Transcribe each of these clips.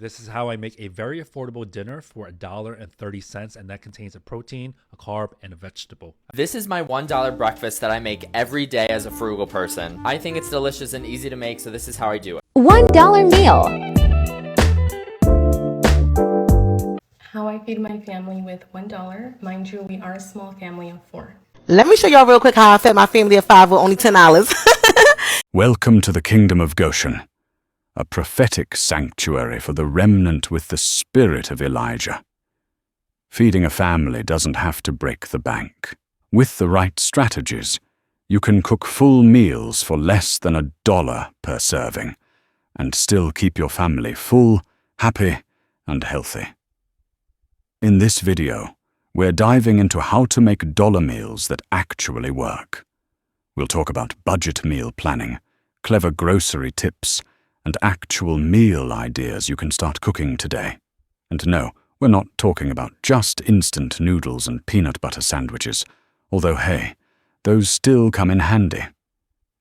This is how I make a very affordable dinner for $1.30, and that contains a protein, a carb, and a vegetable. This is my $1 breakfast that I make every day as a frugal person. I think it's delicious and easy to make, so this is how I do it. $1 meal. How I feed my family with $1. Mind you, we are a small family of 4. Let me show y'all real quick how I fed my family of 5 with only $10. Welcome to the Kingdom of Goshen, a prophetic sanctuary for the remnant with the spirit of Elijah. Feeding a family doesn't have to break the bank. With the right strategies, you can cook full meals for less than $1 per serving and still keep your family full, happy, and healthy. In this video, we're diving into how to make dollar meals that actually work. We'll talk about budget meal planning, clever grocery tips, and actual meal ideas you can start cooking today. And no, we're not talking about just instant noodles and peanut butter sandwiches, although hey, those still come in handy.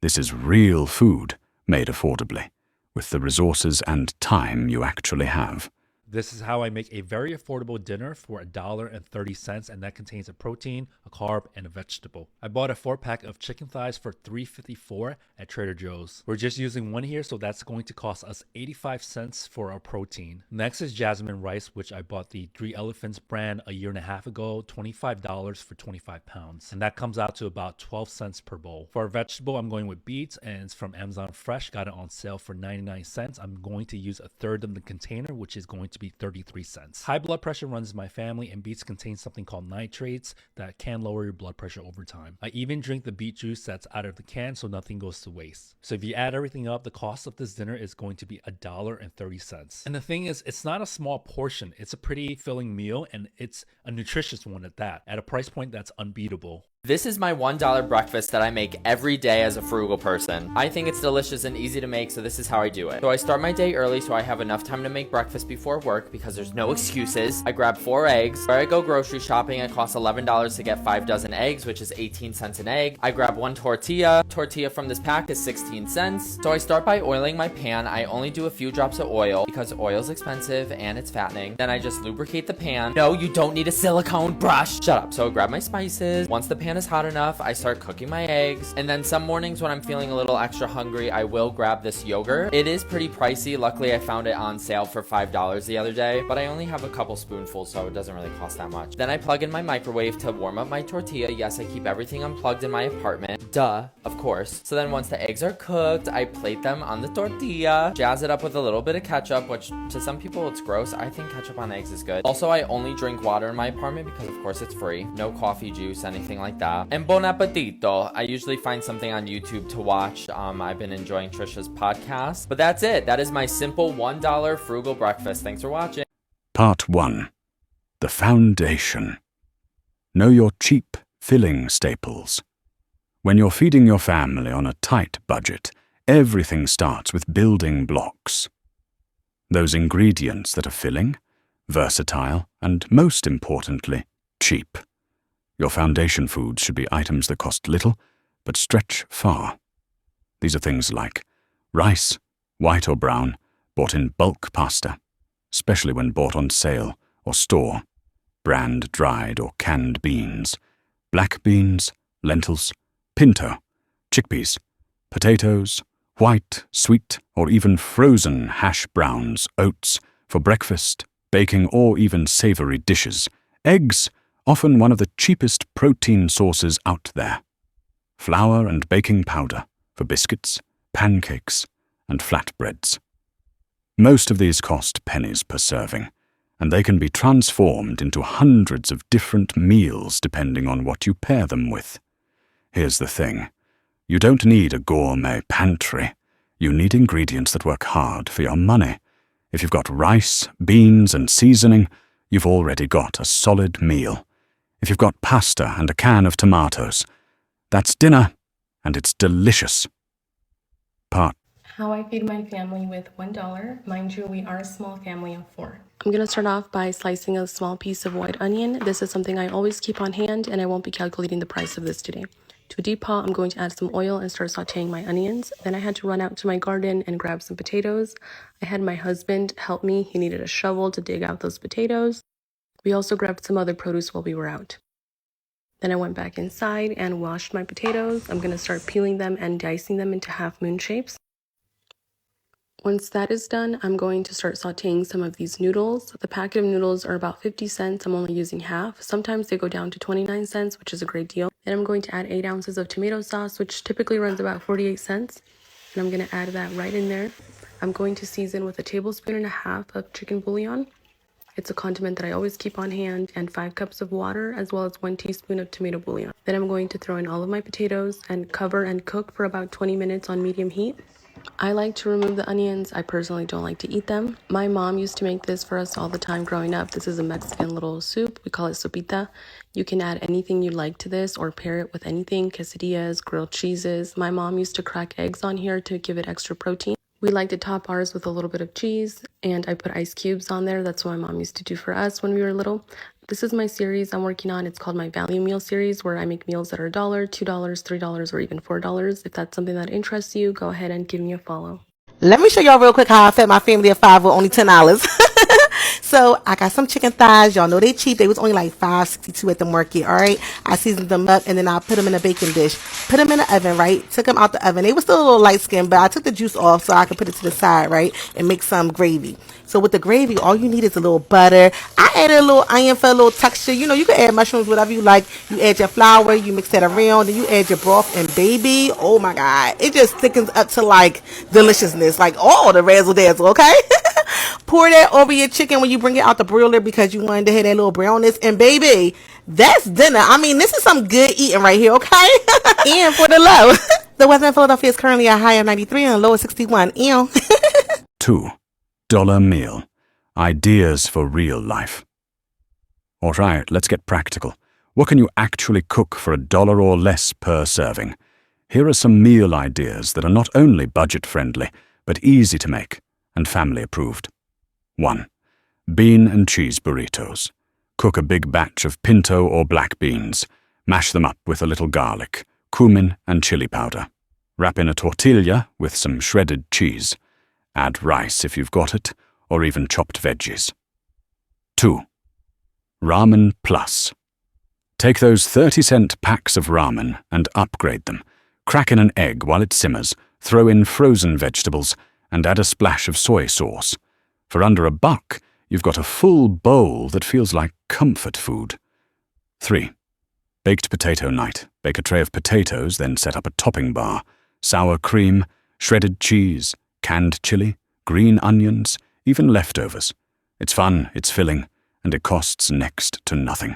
This is real food made affordably, with the resources and time you actually have. This is how I make a very affordable dinner for $1.30, and that contains a protein, a carb, and a vegetable. I bought a 4-pack of chicken thighs for $3.54 at Trader Joe's. We're just using one here, so that's going to cost us 85 cents for our protein. Next is jasmine rice, which I bought the 3 Elephants brand a year and a half ago, $25 for 25 pounds. And that comes out to about 12 cents per bowl. For our vegetable, I'm going with beets, and it's from Amazon Fresh. Got it on sale for 99 cents. I'm going to use a third of the container, which is going to be 33 cents. High blood pressure runs in my family, and beets contain something called nitrates that can lower your blood pressure over time. I even drink the beet juice that's out of the can, so nothing goes to waste. So if you add everything up, the cost of this dinner is going to be $1.30. And the thing is, it's not a small portion. It's a pretty filling meal, and it's a nutritious one at that, at a price point that's unbeatable. This is my $1 breakfast that I make every day as a frugal person. I think it's delicious and easy to make, so this is how I do it. So I start my day early so I have enough time to make breakfast before work because there's no excuses. I grab 4 eggs. Where I go grocery shopping, it costs $11 to get 5 dozen eggs, which is 18 cents an egg. I grab 1 tortilla. Tortilla from this pack is 16 cents. So I start by oiling my pan. I only do a few drops of oil because oil's expensive and it's fattening. Then I just lubricate the pan. No, you don't need a silicone brush. Shut up. So I grab my spices. Once the pan is hot enough, I start cooking my eggs. And then some mornings when I'm feeling a little extra hungry, I will grab this yogurt. It is pretty pricey. Luckily, I found it on sale for $5 the other day, but I only have a couple spoonfuls, so it doesn't really cost that much. Then I plug in my microwave to warm up my tortilla. Yes, I keep everything unplugged in my apartment. Duh, of course. So then once the eggs are cooked, I plate them on the tortilla, jazz it up with a little bit of ketchup, which to some people it's gross. I think ketchup on eggs is good. Also, I only drink water in my apartment because of course it's free. No coffee, juice, anything like that. And bon appetito. I usually find something on YouTube to watch. I've been enjoying Trisha's podcast. But that's it. That is my simple $1 frugal breakfast. Thanks for watching. Part 1. The Foundation. Know your cheap, filling staples. When you're feeding your family on a tight budget, everything starts with building blocks. Those ingredients that are filling, versatile, and most importantly, cheap. Your foundation foods should be items that cost little, but stretch far. These are things like rice, white or brown, bought in bulk pasta, especially when bought on sale or store, brand dried or canned beans, black beans, lentils, pinto, chickpeas, potatoes, white, sweet, or even frozen hash browns, oats, for breakfast, baking, or even savory dishes, eggs, often one of the cheapest protein sources out there. Flour and baking powder for biscuits, pancakes, and flatbreads. Most of these cost pennies per serving, and they can be transformed into hundreds of different meals depending on what you pair them with. Here's the thing. You don't need a gourmet pantry. You need ingredients that work hard for your money. If you've got rice, beans, and seasoning, you've already got a solid meal. If you've got pasta and a can of tomatoes, that's dinner, and it's delicious. Part. How I feed my family with $1. Mind you, we are a small family of 4. I'm going to start off by slicing a small piece of white onion. This is something I always keep on hand, and I won't be calculating the price of this today. To a deep pot, I'm going to add some oil and start sauteing my onions. Then I had to run out to my garden and grab some potatoes. I had my husband help me. He needed a shovel to dig out those potatoes. We also grabbed some other produce while we were out. Then I went back inside and washed my potatoes. I'm going to start peeling them and dicing them into half moon shapes. Once that is done, I'm going to start sauteing some of these noodles. The packet of noodles are about 50 cents. I'm only using half. Sometimes they go down to 29 cents, which is a great deal. Then I'm going to add 8 ounces of tomato sauce, which typically runs about 48 cents. And I'm going to add that right in there. I'm going to season with a tablespoon and a half of chicken bouillon. It's a condiment that I always keep on hand, and 5 cups of water, as well as 1 teaspoon of tomato bouillon. Then I'm going to throw in all of my potatoes and cover and cook for about 20 minutes on medium heat. I like to remove the onions. I personally don't like to eat them. My mom used to make this for us all the time growing up. This is a Mexican little soup. We call it sopita. You can add anything you like to this or pair it with anything, quesadillas, grilled cheeses. My mom used to crack eggs on here to give it extra protein. We like to top ours with a little bit of cheese, and I put ice cubes on there. That's what my mom used to do for us when we were little. This is my series I'm working on. It's called my value meal series, where I make meals that are $1, $2, $3, or even $4. If that's something that interests you, go ahead and give me a follow. Let me show y'all real quick how I fed my family of 5 with only $10. So I got some chicken thighs. Y'all know they cheap. They was only like $5.62 at the market. All right. I seasoned them up and then I put them in a baking dish. Put them in the oven, right? Took them out the oven. They were still a little light skinned, but I took the juice off so I could put it to the side, right? And make some gravy. So with the gravy, all you need is a little butter. I added a little onion for a little texture. You know, you can add mushrooms, whatever you like. You add your flour, you mix that around, then you add your broth, and baby, oh my God, it just thickens up to like deliciousness, like all the razzle dazzle, okay? Pour that over your chicken when you bring it out the broiler because you wanted to have that little brownness, and baby, that's dinner. I mean, this is some good eating right here, okay? And for the low, the weather in Philadelphia is currently a high of 93 and a low of 61. Ew. $2 meal. Ideas for real life. All right, let's get practical. What can you actually cook for $1 or less per serving? Here are some meal ideas that are not only budget-friendly, but easy to make and family-approved. 1. Bean and cheese burritos. Cook a big batch of pinto or black beans. Mash them up with a little garlic, cumin, and chili powder. Wrap in a tortilla with some shredded cheese. Add rice if you've got it, or even chopped veggies. 2. Ramen Plus. Take those 30-cent packs of ramen and upgrade them. Crack in an egg while it simmers, throw in frozen vegetables, and add a splash of soy sauce. For under $1, you've got a full bowl that feels like comfort food. 3. Baked potato night. Bake a tray of potatoes, then set up a topping bar. Sour cream, shredded cheese, canned chili, green onions, even leftovers. It's fun, it's filling, and it costs next to nothing.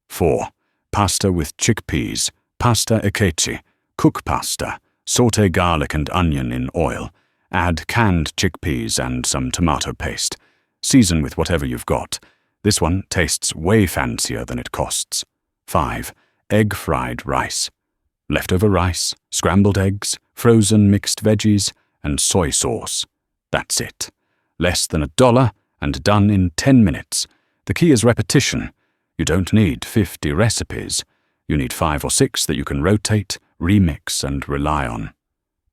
4. Pasta with chickpeas. Pasta e ceci. Cook pasta. Sauté garlic and onion in oil. Add canned chickpeas and some tomato paste. Season with whatever you've got. This one tastes way fancier than it costs. 5. Egg fried rice. Leftover rice, scrambled eggs, frozen mixed veggies, and soy sauce. That's it. Less than $1 and done in 10 minutes. The key is repetition. You don't need 50 recipes. You need 5 or 6 that you can rotate, remix, and rely on.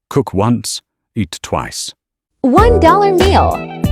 Cook once, eat twice. $1 meal.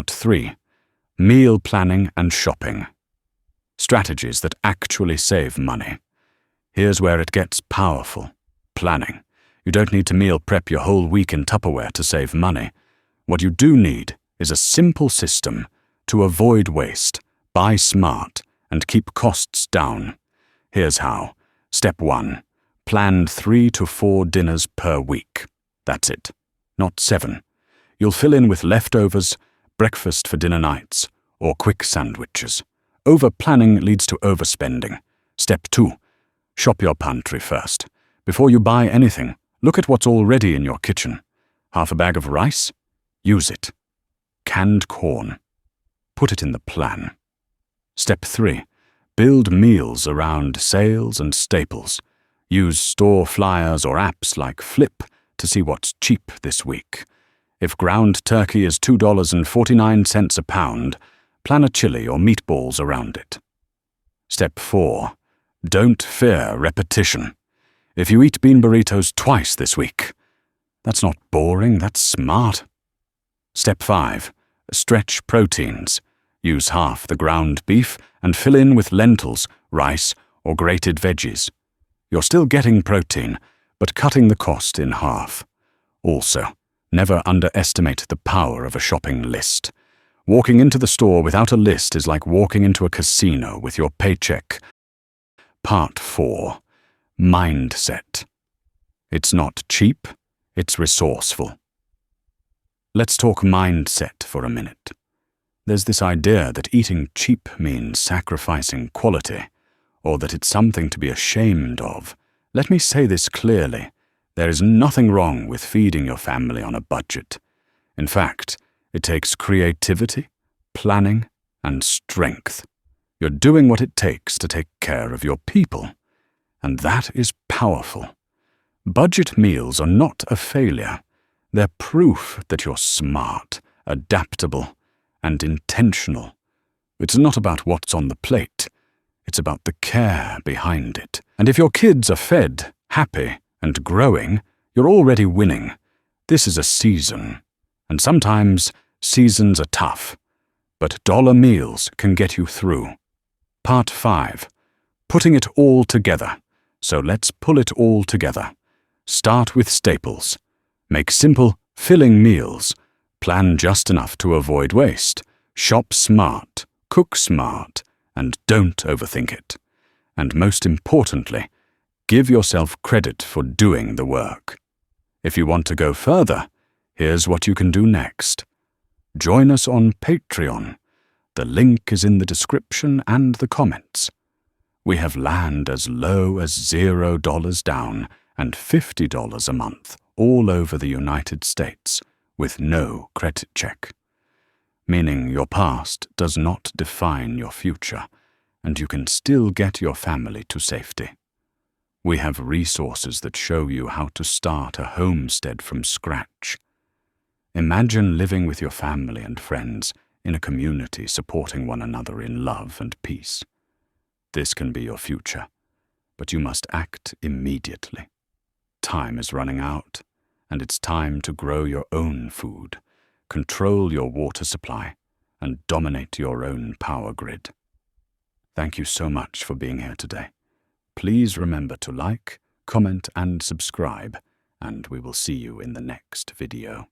Part 3. Meal planning and shopping. Strategies that actually save money. Here's where it gets powerful. Planning. You don't need to meal prep your whole week in Tupperware to save money. What you do need is a simple system to avoid waste, buy smart, and keep costs down. Here's how. Step 1. Plan 3 to 4 dinners per week. That's it. Not 7. You'll fill in with leftovers, breakfast for dinner nights, or quick sandwiches. Over-planning leads to overspending. Step 2. Shop your pantry first. Before you buy anything, look at what's already in your kitchen. Half a bag of rice? Use it. Canned corn? Put it in the plan. Step 3. Build meals around sales and staples. Use store flyers or apps like Flip to see what's cheap this week. If ground turkey is $2.49 a pound, plan a chili or meatballs around it. Step 4. Don't fear repetition. If you eat bean burritos twice this week, that's not boring, that's smart. Step 5. Stretch proteins. Use half the ground beef and fill in with lentils, rice, or grated veggies. You're still getting protein, but cutting the cost in half. Also, never underestimate the power of a shopping list. Walking into the store without a list is like walking into a casino with your paycheck. Part 4. Mindset. It's not cheap, it's resourceful. Let's talk mindset for a minute. There's this idea that eating cheap means sacrificing quality, or that it's something to be ashamed of. Let me say this clearly. There is nothing wrong with feeding your family on a budget. In fact, it takes creativity, planning, and strength. You're doing what it takes to take care of your people, and that is powerful. Budget meals are not a failure. They're proof that you're smart, adaptable, and intentional. It's not about what's on the plate. It's about the care behind it. And if your kids are fed, happy, and growing, you're already winning. This is a season, and sometimes seasons are tough, but dollar meals can get you through. Part 5. Putting it all together. So let's pull it all together. Start with staples. Make simple, filling meals. Plan just enough to avoid waste. Shop smart, cook smart, and don't overthink it. And most importantly, give yourself credit for doing the work. If you want to go further, here's what you can do next. Join us on Patreon. The link is in the description and the comments. We have land as low as $0 down and $50 a month all over the United States with no credit check. Meaning your past does not define your future, and you can still get your family to safety. We have resources that show you how to start a homestead from scratch. Imagine living with your family and friends in a community supporting one another in love and peace. This can be your future, but you must act immediately. Time is running out, and it's time to grow your own food, control your water supply, and dominate your own power grid. Thank you so much for being here today. Please remember to like, comment, and subscribe, and we will see you in the next video.